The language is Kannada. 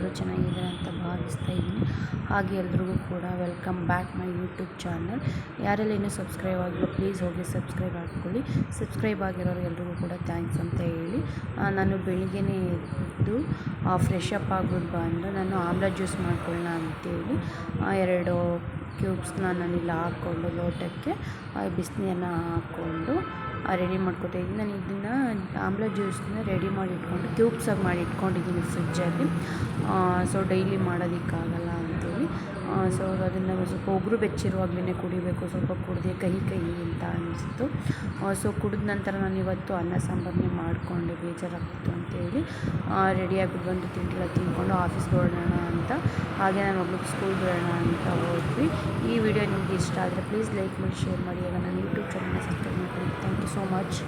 ಎಲ್ಲರೂ ಚೆನ್ನಾಗಿದ್ದಾರೆ ಅಂತ ಭಾವಿಸ್ತಾ ಇದ್ದೀನಿ. ಹಾಗೆ ಎಲ್ರಿಗೂ ಕೂಡ welcome back my YouTube channel. ಯಾರೆಲ್ಲ ಇನ್ನೂ ಸಬ್ಸ್ಕ್ರೈಬ್ ಆಗಿಲ್ಲ ಪ್ಲೀಸ್ ಹೋಗಿ ಸಬ್ಸ್ಕ್ರೈಬ್ ಮಾಡ್ಕೊಳ್ಳಿ. ಸಬ್ಸ್ಕ್ರೈಬ್ ಆಗಿರೋರು ಎಲ್ರಿಗೂ ಕೂಡ ಥ್ಯಾಂಕ್ಸ್ ಅಂತ ಹೇಳಿ, ನಾನು ಬೆಳಿಗ್ಗೆನೇ ಎದ್ದು ಫ್ರೆಶ್ ಅಪ್ ಆಗ್ಬಿಟ್ಟು ಬಂದು ನಾನು ಆಮ್ಲ ಜ್ಯೂಸ್ ಮಾಡ್ಕೊಳ್ಳೋಣ ಅಂತೇಳಿ 2 ಕ್ಯೂಬ್ಸ್ನ ನಾನಿಲ್ಲಿ ಹಾಕ್ಕೊಂಡು ಲೋಟಕ್ಕೆ ಬಿಸಿನೀರನ್ನ ಹಾಕ್ಕೊಂಡು ರೆಡಿ ಮಾಡ್ಕೊತಾ ಇದ್ದೀನಿ. ನಾನು ಇದನ್ನು ಆಮ್ಲ ಜ್ಯೂಸನ್ನ ರೆಡಿ ಮಾಡಿ ಇಟ್ಕೊಂಡು ಕ್ಯೂಬ್ಸಾಗಿ ಮಾಡಿ ಇಟ್ಕೊಂಡಿದ್ದೀನಿ ಫ್ರಿಜ್ಜಲ್ಲಿ. ಸೊ ಡೈಲಿ ಮಾಡೋದಕ್ಕಾಗಲ್ಲ ಅಂತೇಳಿ ಸೊ ಅದನ್ನು ಸ್ವಲ್ಪ ಉಗುರು ಬೆಚ್ಚಿರುವಾಗಲೇ ಕುಡಿಬೇಕು. ಸ್ವಲ್ಪ ಕುಡಿದೆ ಕಹಿ ಅಂತ ಅನಿಸ್ತು. ಸೊ ಕುಡಿದ ನಂತರ ನಾನು ಇವತ್ತು ಅನ್ನ ಸಾಂಬಾರನ್ನೇ ಮಾಡಿಕೊಂಡೆ, ಬೇಜಾರಾಗ್ತಿತ್ತು ಅಂತೇಳಿ ರೆಡಿಯಾಗಿಬಿಟ್ಟು ಬಂದು ತಿಂಡಿಲ್ಲ ತಿಂದ್ಕೊಂಡು ಆಫೀಸ್ಗೆ ಹೊರಡೋಣ ಅಂತ, ಹಾಗೆ ನಾನು ಮಗಳಿಗೆ ಸ್ಕೂಲ್ ಬಿಡೋಣ ಅಂತ ಹೋದ್ವಿ. ಈ ವಿಡಿಯೋ ನಿಮಗೆ ಇಷ್ಟ ಆದರೆ ಪ್ಲೀಸ್ ಲೈಕ್ ಮಾಡಿ, ಶೇರ್ ಮಾಡಿ. ಆಗ ನನ್ನ ಯೂಟ್ಯೂಬ್ ಚಾನಲ್ನ ಸಬ್ಸ್ಕ್ರೈಬ್ ಮಾಡ್ಕೊಳ್ಳಿ. Thank you so much.